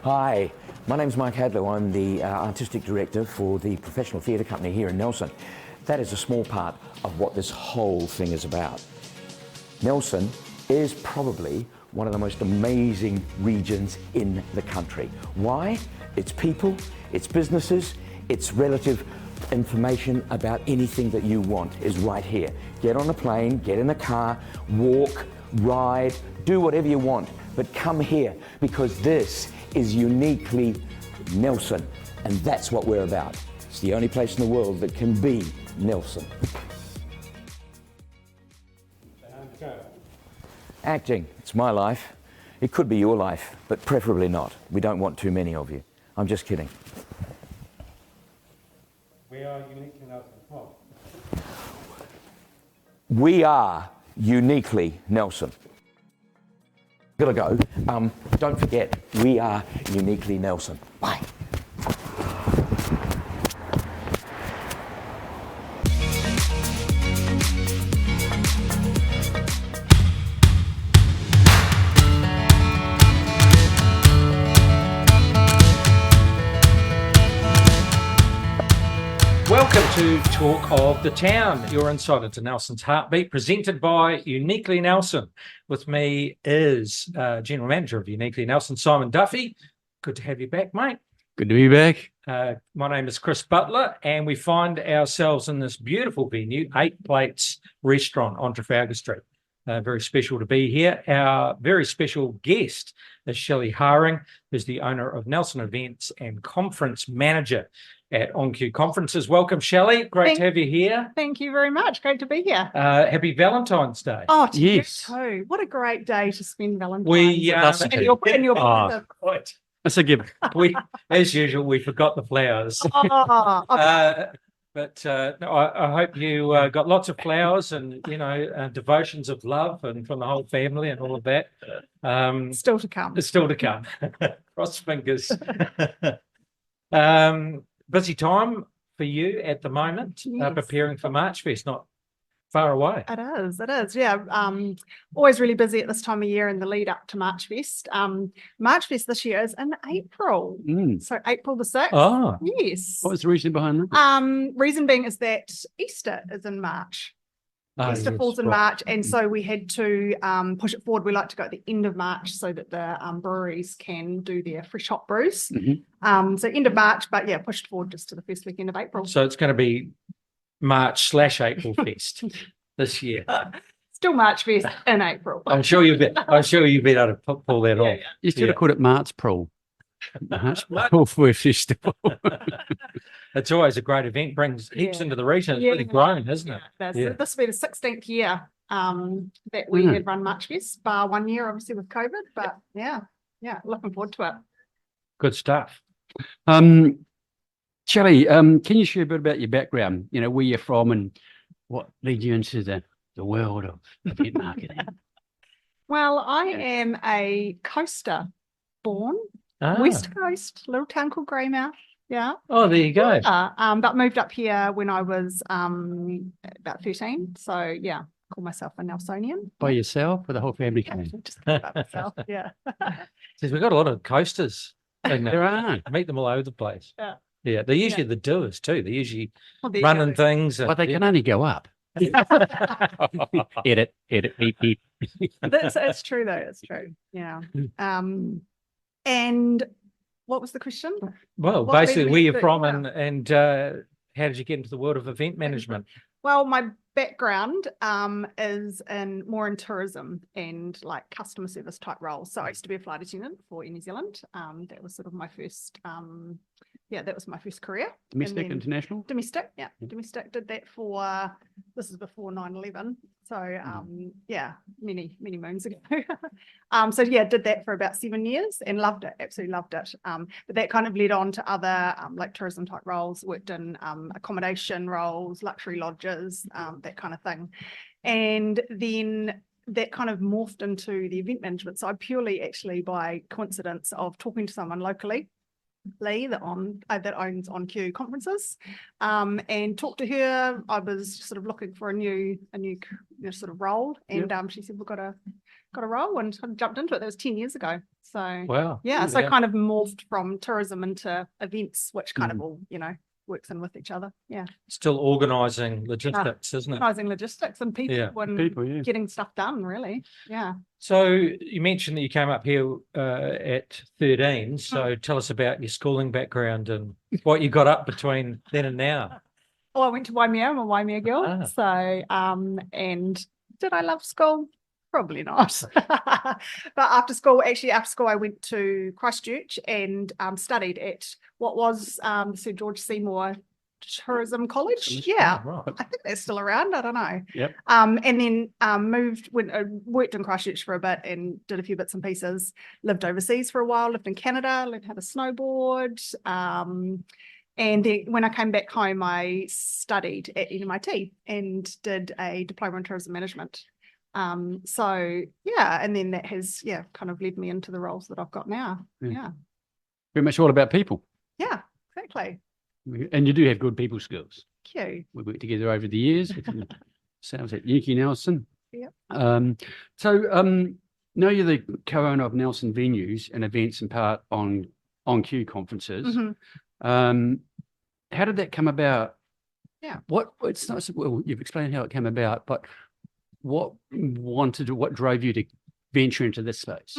Hi, my name's Mike Hadlow. I'm the artistic director for the professional theatre company here in Nelson. That is a small part of what this whole thing is about. Nelson is probably one of the most amazing regions in the country. Why? Its people, its businesses, its relative information about anything that you want is right here. Get on a plane, get in a car, walk, ride, do whatever you want, but come here because this is uniquely Nelson, and that's what we're about. It's the only place in the world that can be Nelson. Acting, it's my life. It could be your life, but preferably not. We don't want too many of you. I'm just kidding. We are uniquely Nelson. What? We are uniquely Nelson. Gotta go. Don't forget, we are uniquely Nelson. Bye. Welcome to Talk of the Town, your insight into Nelson's heartbeat, presented by Uniquely Nelson. With me is General Manager of Uniquely Nelson, Simon Duffy. Good to have you back, mate. Good to be back. My name is Chris Butler, and we find ourselves in this beautiful venue, 8 Plates Restaurant on Trafalgar Street. Very special to be here. Our very special guest is Shelley Haring, who's the owner of Nelson Events and Conference Manager at OnQ Conferences. Welcome, Shelley. Great to have you here. Thank you very much. Great to be here. Happy Valentine's Day. Oh, to Yes. you too. What a great day to spend Valentine's. We and your right. That's a given. As usual, we forgot the flowers. But no, I hope you got lots of flowers and, devotions of love and from the whole family and all of that. Still to come. It's still to come. Cross fingers. Busy time for you at the moment, Yes. preparing for March Fest, not far away. It is. Yeah. Always really busy at this time of year in the lead up to March Fest. March Fest this year is in April. So April the 6th. Oh, Yes. What was the reason behind that? Reason being is that Easter is in March. Easter yes, falls in right. March, and so we had to push it forward. We like to go at the end of March so that the breweries can do their fresh hop brews. So end of March, but yeah, pushed forward just to the first weekend of April. So it's going to be March/April Fest this year. Still March Fest in April. I'm sure you'll be able to pull that off. You should have called it March Pro. March Pro Festival. It's always a great event, brings heaps into the region. It's Yeah. really grown, isn't it? This will be the 16th year that we had run March Fest, bar 1 year obviously with COVID, but yeah, looking forward to it. Good stuff. Shelley, can you share a bit about your background? Where you're from and what led you into the world of event marketing? Well, I am a coaster born, West Coast, little town called Greymouth. Yeah. Oh, there you go. But moved up here when I was about 13. So yeah, call myself a Nelsonian. By yourself or the whole family came? Just about myself. Yeah. Says we've got a lot of coasters. There are. Meet them all over the place. Yeah. Yeah, they're usually the doers too. They're usually Well, there you running go. things. But they can only go up. Edit, beep, beep. It's true though. It's true. Yeah. And what was the question? Well, What led basically, me where you're to- from yeah. and how did you get into the world of event management? Well, my background is more in tourism and like customer service type roles. So I used to be a flight attendant for Air New Zealand. That was sort of my first that was my first career. Domestic, And then international? Domestic, yeah. Domestic, did that for, this is before 9/11. So, many moons ago. Did that for about 7 years and loved it, absolutely loved it. But that kind of led on to other like tourism type roles, worked in accommodation roles, luxury lodges, that kind of thing. And then that kind of morphed into the event management side purely actually by coincidence of talking to someone locally Lee that owns On Cue conferences, and talked to her. I was sort of looking for a new sort of role, and she said, we've got a role, and I jumped into it. That was 10 years ago. So Wow. so kind of morphed from tourism into events, which kind of all, works in with each other. Yeah. Still organising logistics, isn't it? Organising logistics and people and People, yeah. getting stuff done, really. Yeah. So you mentioned that you came up here at 13. So tell us about your schooling background and what you got up between then and now. Well, I went to Waimea. I'm a Waimea girl. So, and did I love school? Probably not. But after school, I went to Christchurch and studied at what was Sir George Seymour Tourism College. Yeah, right. I think they're still around. I don't know. Yep. And then worked in Christchurch for a bit and did a few bits and pieces. Lived overseas for a while. Lived in Canada. Learned how to snowboard. And then when I came back home, I studied at NMIT and did a diploma in tourism management. And then that has kind of led me into the roles that I've got now. Yeah. Very much all about people. Yeah, exactly. And you do have good people skills. Thank you. We worked together over the years. Sounds like Yuki Nelson. Yep. Now you're the co-owner of Nelson Venues and events in part on Cue conferences. Mm-hmm. How did that come about? Yeah. It's not, well, you've explained how it came about, but what drove you to venture into this space?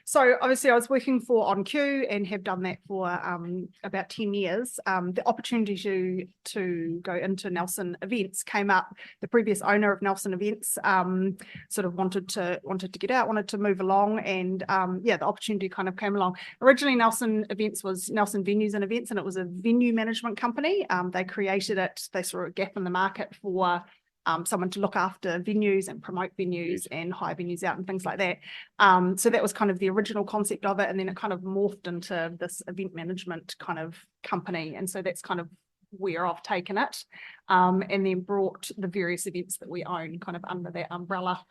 So obviously I was working for On Cue and have done that for about 10 years. The opportunity to go into Nelson Events came up. The previous owner of Nelson Events sort of wanted to get out, wanted to move along, and the opportunity kind of came along. Originally Nelson Events was Nelson Venues and Events, and it was a venue management company. They created it. They saw a gap in the market for someone to look after venues and promote venues and hire venues out and things like that. So that was kind of the original concept of it. And then it kind of morphed into this event management kind of company. And so that's kind of where I've taken it, and then brought the various events that we own kind of under that umbrella.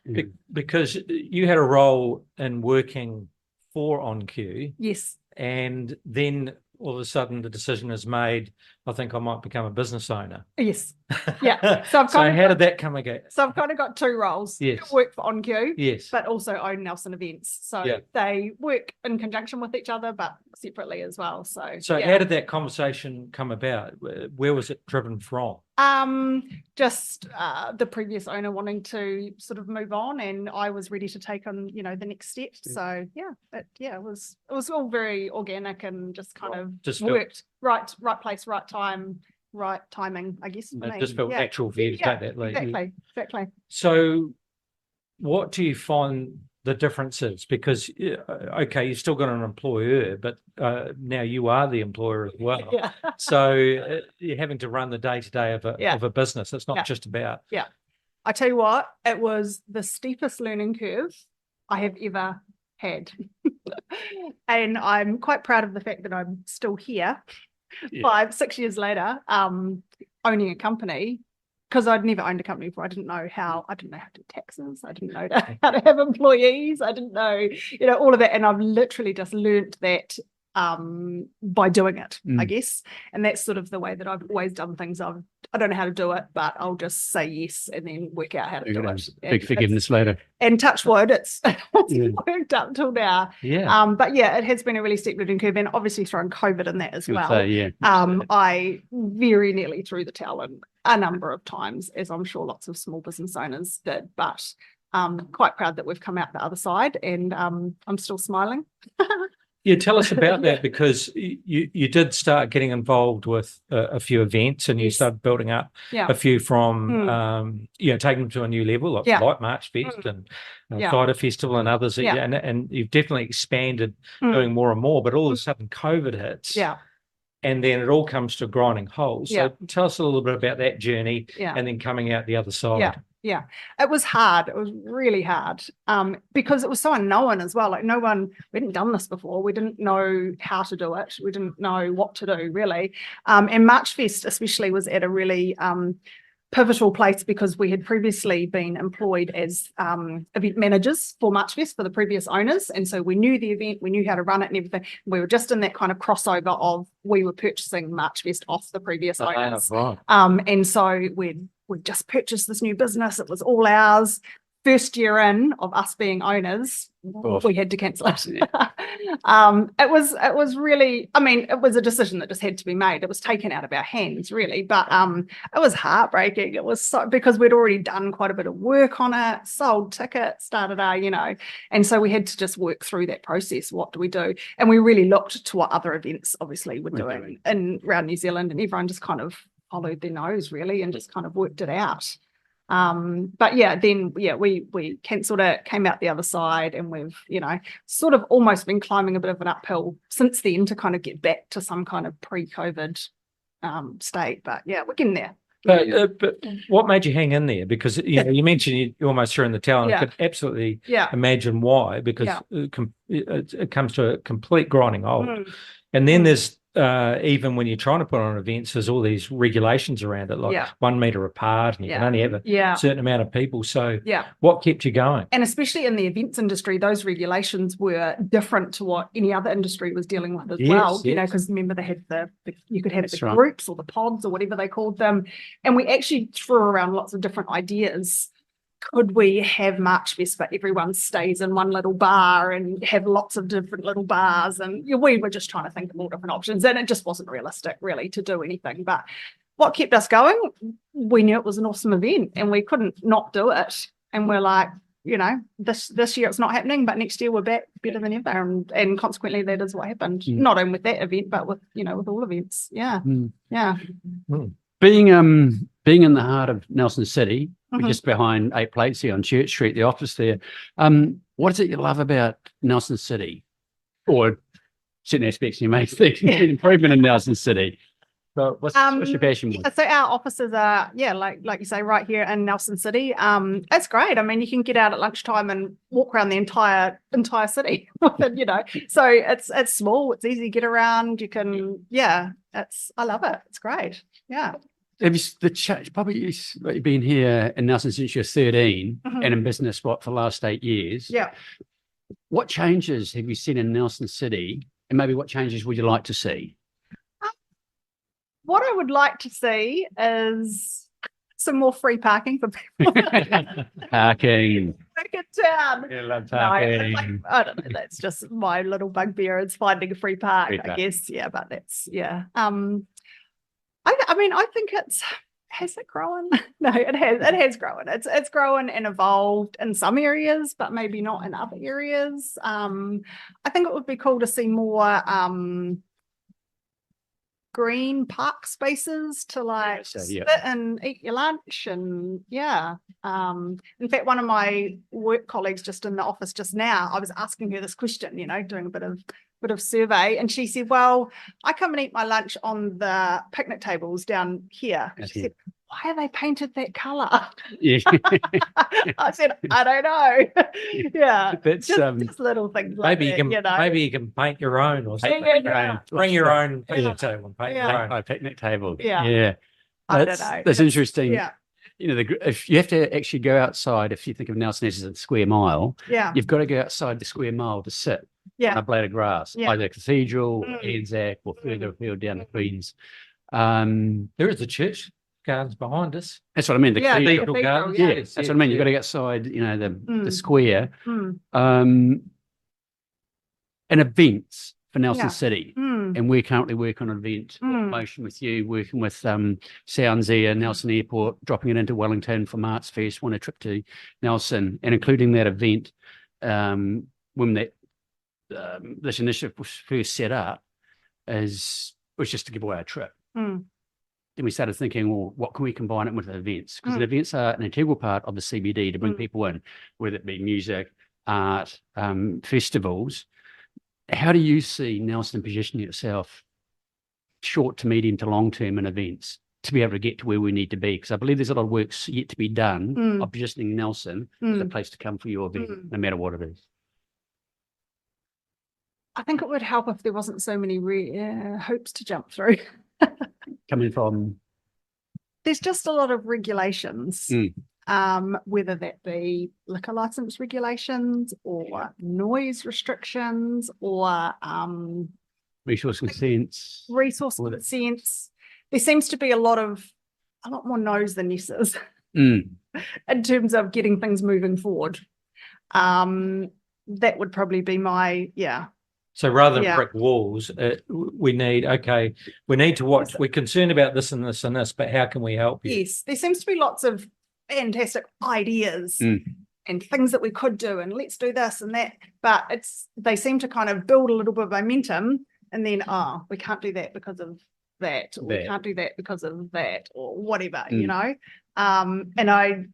Because you had a role in working for On Cue. Yes. And then all of a sudden the decision is made, I think I might become a business owner. Yes. Yeah. So How did that come again? So I've kind of got two roles. Yes. Work for On Cue, yes, but also own Nelson Events. So they work in conjunction with each other, but separately as well. So how did that conversation come about? Where was it driven from? Just the previous owner wanting to sort of move on, and I was ready to take on, the next step. So it was all very organic and just kind of worked right place, right time, right timing, I guess. It just felt natural for you to take that lead. Exactly. So what do you find the difference is? Because you've still got an employer, but now you are the employer as well. Yeah. So you're having to run the day-to-day of a business. It's not just about. Yeah. I tell you what, it was the steepest learning curve I have ever had. And I'm quite proud of the fact that I'm still here 5-6 years later, owning a company, because I'd never owned a company before. I didn't know how to do taxes. I didn't know how to have employees. I didn't know, all of that. And I've literally just learnt that by doing it, I guess. And that's sort of the way that I've always done things. I don't know how to do it, but I'll just say yes and then work out how to do it. Big forgiveness later. And touch wood, it's worked up till now. Yeah. But it has been a really steep learning curve, and obviously throwing COVID in that as well. I very nearly threw the towel in a number of times, as I'm sure lots of small business owners did. But quite proud that we've come out the other side, and I'm still smiling. Yeah, tell us about that, because you did start getting involved with a few events, and you started building up a few from, taking them to a new level, like March Fest and Cider Festival and others. And you've definitely expanded, doing more and more, but all of a sudden COVID hits. Yeah. And then it all comes to a grinding halt. So tell us a little bit about that journey and then coming out the other side. Yeah, it was hard. It was really hard because it was so unknown as well. Like we hadn't done this before. We didn't know how to do it. We didn't know what to do really. And March Fest especially was at a really pivotal place because we had previously been employed as event managers for Marchfest for the previous owners. And so we knew the event, we knew how to run it and everything. We were just in that kind of crossover of we were purchasing Marchfest off the previous owners. Right. And so we'd just purchased this new business. It was all ours. First year in of us being owners, we had to cancel it. It was really, I mean, it was a decision that just had to be made. It was taken out of our hands, really, but it was heartbreaking. It was so, because we'd already done quite a bit of work on it, sold tickets, and so we had to just work through that process. What do we do? And we really looked to what other events, obviously, were doing around New Zealand, and everyone just kind of followed their nose, really, and just kind of worked it out. But yeah, then we cancelled it, came out the other side, and we've sort of almost been climbing a bit of an uphill since then to kind of get back to some kind of pre-COVID state. But yeah, we're getting there. But what made you hang in there? Because you mentioned you almost threw in the towel, and I could absolutely imagine why. Because it comes to a complete grinding halt, and then there's even when you're trying to put on events, there's all these regulations around it, like 1 meter apart, and you can only have a certain amount of people. So what kept you going? And especially in the events industry, those regulations were different to what any other industry was dealing with as well. Because remember they had you could have the groups or the pods or whatever they called them, and we actually threw around lots of different ideas. Could we have Marchfest but everyone stays in one little bar and have lots of different little bars? And we were just trying to think of all different options, and it just wasn't realistic really to do anything. But what kept us going, we knew it was an awesome event and we couldn't not do it. And we're like, this year it's not happening, but next year we're back better than ever. And consequently that is what happened. Not only with that event, but with all events. Being in the heart of Nelson City, we're just behind 8 Plates here on Church Street, the office there. What is it you love about Nelson City, or certain aspects you may think need improvement in Nelson City? So what's your passion? So our offices are like you say, right here in Nelson City. It's great. I mean, you can get out at lunchtime and walk around the entire city. So it's small. It's easy to get around. You can I love it. It's great. Yeah. Have you probably you've been here in Nelson since you're 13 and in business for the last 8 years? Yeah. What changes have you seen in Nelson City, and maybe what changes would you like to see? What I would like to see is some more free parking for people. Parking. Back in town. Yeah, love parking. No, I don't know. That's just my little bugbear. It's finding a free park, I guess. Yeah, but that's I mean, I think has it grown? No, it has grown. It's grown and evolved in some areas, but maybe not in other areas. I think it would be cool to see more green park spaces to sit and eat your lunch. And in fact, one of my work colleagues just in the office just now, I was asking her this question, doing a bit of survey, and she said, well, I come and eat my lunch on the picnic tables down here. She said, why have they painted that colour? I said, I don't know. That's just little things like that. Maybe you can paint your own or something. Bring your own picnic table and paint your own picnic table. I don't know. That's interesting. If you have to actually go outside, if you think of Nelson as a square mile, you've got to go outside the square mile to sit on a blade of grass, either Cathedral, Anzac, or further afield down the Queens. There is the church gardens behind us. That's what I mean. The cathedral gardens. That's what I mean. You've got to get outside, the square. And events for Nelson City. And we're currently working on an event motion with you, working with Sounds Air, Nelson Airport, dropping it into Wellington for Marchfest, want a trip to Nelson, and including that event when this initiative was first set up was just to give away a trip. Then we started thinking, well, what can we combine it with events? Because events are an integral part of the CBD to bring people in, whether it be music, art, festivals. How do you see Nelson positioning itself short to medium to long term in events to be able to get to where we need to be? Because I believe there's a lot of work yet to be done of positioning Nelson as a place to come for your event, no matter what it is. I think it would help if there wasn't so many hoops to jump through. Coming from there's just a lot of regulations, whether that be liquor license regulations or noise restrictions or resource consents. resource consents. There seems to be a lot more no's than yeses in terms of getting things moving forward. That would probably be my, So rather than brick walls, we need to watch. We're concerned about this and this and this, but how can we help you? Yes, there seems to be lots of fantastic ideas and things that we could do, and let's do this and that. But they seem to kind of build a little bit of momentum, and then we can't do that because of that, or we can't do that because of that, or whatever, you know. And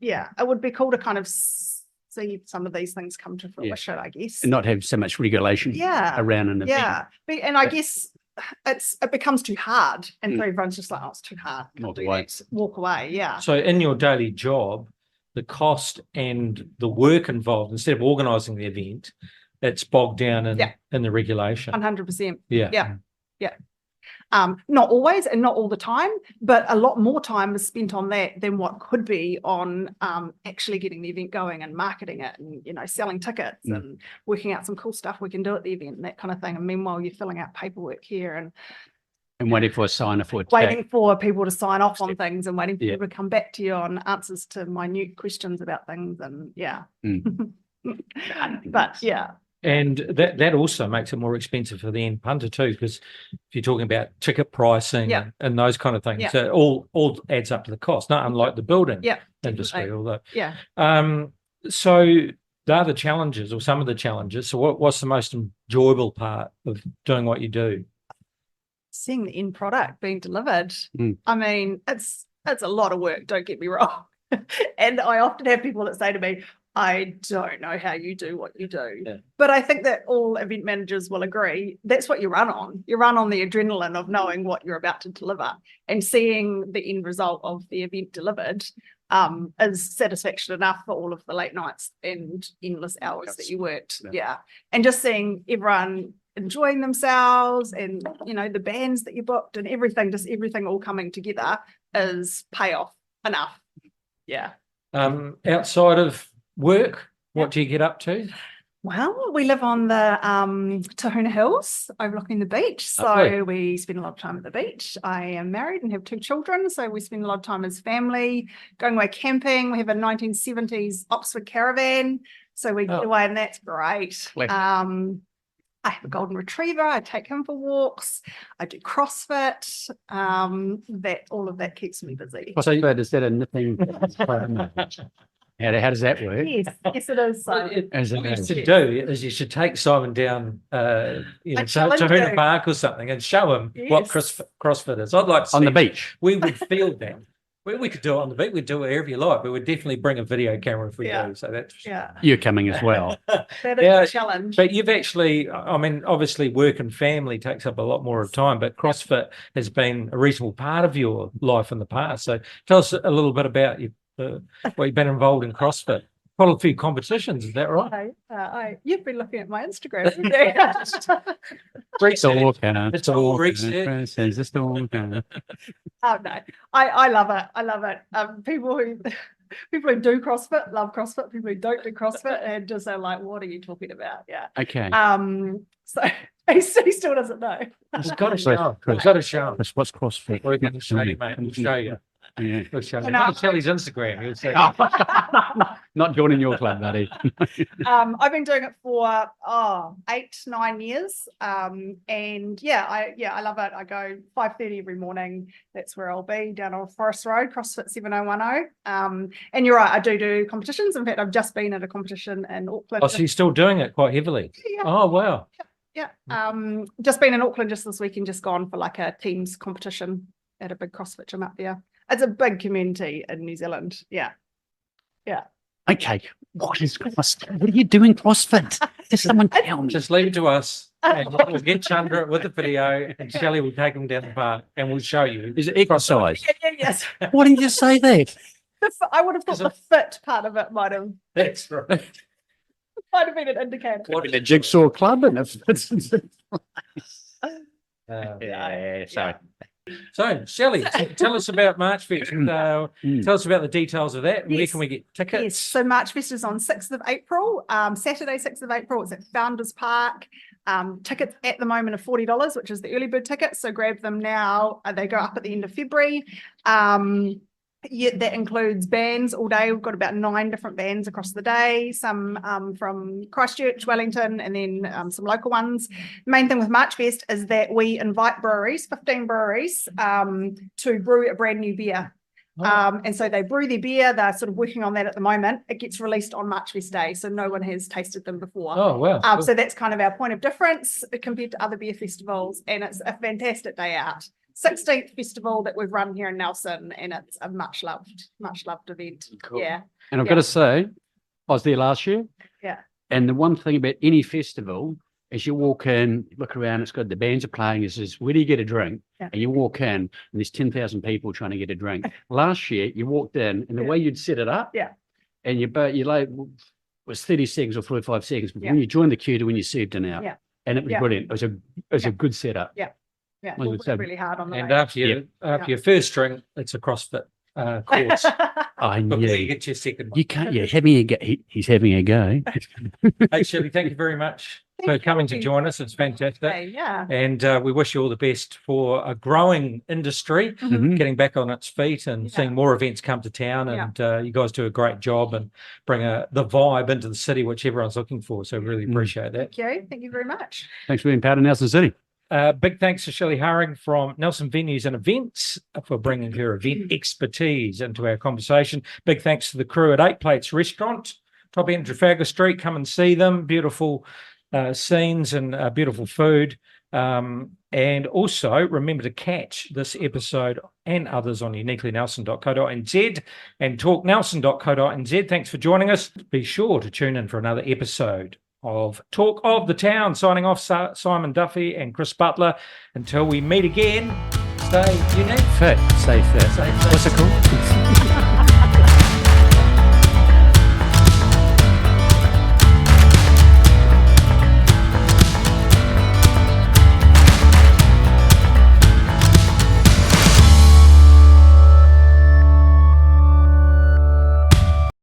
it would be cool to kind of see some of these things come to fruition, I guess, and not have so much regulation around an event. And I guess it becomes too hard, and so everyone's just like, it's too hard, walk away. So in your daily job, the cost and the work involved, instead of organising the event, it's bogged down in the regulation. 100%. Yeah. Not always and not all the time, but a lot more time is spent on that than what could be on actually getting the event going and marketing it, and, you know, selling tickets and working out some cool stuff we can do at the event and that kind of thing. And meanwhile, you're filling out paperwork here and waiting for a sign off, waiting for people to sign off on things, and waiting for people to come back to you on answers to minute questions about things. And but and that also makes it more expensive for the end punter too, because if you're talking about ticket pricing and those kind of things, so it all adds up to the cost, not unlike the building industry, although so they're the challenges, or some of the challenges. So what's the most enjoyable part of doing what you do? Seeing the end product being delivered. I mean, it's a lot of work, don't get me wrong. And I often have people that say to me, I don't know how you do what you do. But I think that all event managers will agree that's what you run on. You run on the adrenaline of knowing what you're about to deliver, and seeing the end result of the event delivered is satisfaction enough for all of the late nights and endless hours that you worked. And just seeing everyone enjoying themselves, and, you know, the bands that you booked and everything, just everything all coming together is payoff enough. Outside of work, what do you get up to? Well, we live on the Tahuna Hills overlooking the beach, so we spend a lot of time at the beach. I am married and have 2 children, so we spend a lot of time as family, going away camping. We have a 1970s Oxford caravan, so we get away, and that's great. I have a golden retriever. I take him for walks. I do CrossFit. All of that keeps me busy. CrossFit, is that a nipping? How does that work? Yes, it is. What you should do is you should take Simon down to Tahuna Park or something and show him what CrossFit is. I'd like to see on the beach. We would field that. We could do it on the beach. We'd do it wherever you like, but we'd definitely bring a video camera if we do. So that's you're coming as well. That is a challenge. But you've actually, I mean, obviously work and family takes up a lot more of time, but CrossFit has been a reasonable part of your life in the past. So tell us a little bit about what you've been involved in CrossFit. Quite a few competitions, is that right? You've been looking at my Instagram, haven't you? It's all research. Oh no, I love it. I love it. People who do CrossFit love CrossFit. People who don't do CrossFit and just are like, "What are you talking about?" Okay. So he still doesn't know. He's got to show. He's got to show. What's CrossFit? We're going to show you, mate. We'll show you. We'll show you. Shelley's Instagram. You'll see. Not joining your club, buddy. I've been doing it for 8-9 years, and I love it. I go 5:30 every morning. That's where I'll be, down on Forest Road, CrossFit 7010. And you're right, I do competitions. In fact, I've just been at a competition in Auckland. Oh, so you're still doing it quite heavily? Yeah. Oh, wow. Just been in Auckland just this week, and just gone for like a teams competition at a big CrossFit gym up there. It's a big community in New Zealand. Yeah. Okay. What is CrossFit? What are you doing CrossFit? Does someone tell me? Just leave it to us. And we'll get Chandra with the video, and Shelley will take them down the park and we'll show you. Is it exercise? Yes. Why didn't you say that? I would have thought the fit part of it might have That's right. been an indicator. What in a jigsaw club and if it's Yeah. sorry. So, Shelley, tell us about March Fest. Tell us about the details of that and where Yes. can we get tickets? Yes, so March Fest is on 6th of April, Saturday, 6th of April. It's at Founders Park. Tickets at the moment are $40, which is the early bird tickets. So grab them now. They go up at the end of February. That includes bands all day. We've got about 9 different bands across the day, some from Christchurch, Wellington, and then some local ones. Main thing with March Fest is that we invite breweries, 15 breweries, to brew a brand new beer. And so they brew their beer. They're sort of working on that at the moment. It gets released on March Fest Day, so no one has tasted them before. Oh, wow. Cool. So that's kind of our point of difference compared to other beer festivals, and it's a fantastic day out. 16th festival that we've run here in Nelson, and it's a much loved event. Cool. Yeah. And I've got to say, I was there last year. Yeah. And the one thing about any festival, as you walk in, look around, it's got the bands are playing, it says, where do you get a drink? Yeah. And you walk in and there's 10,000 people trying to get a drink. Last year, you walked in and the way you'd set it up, Yeah. and you like was 30 seconds or 45 seconds before Yeah. you joined the queue to when you served it out. Yeah. And it was Yeah. brilliant. It was a good setup. Yeah. Yeah, Well, we it's worked really hard on the And way. after your first drink, it's a CrossFit course. I Before knew. you get your second one. You can't, yeah, having a go. He's having a go. Hey, Shelley, thank you very much for Thank coming to you. join us. It's fantastic. Okay, yeah. And we wish you all the best for a growing industry, Mhm. getting back on its feet and Yeah. seeing more events come to town. And you guys do a great job and bring the vibe into the city, which everyone's looking for. So really appreciate that. Thank you. Thank you very much. Thanks for being part of Nelson City. Big thanks to Shelley Haring from Nelson Venues and Events for bringing her event expertise into our conversation. Big thanks to the crew at 8 Plates Restaurant, top end Trafalgar Street. Come and see them. Beautiful scenes and beautiful food. And also remember to catch this episode and others on uniquelynelson.co.nz and talknelson.co.nz. Thanks for joining us. Be sure to tune in for another episode of Talk of the Town. Signing off, Simon Duffy and Chris Butler. Until we meet again, stay unique. Fit, stay fit. Stay fit. What's it called?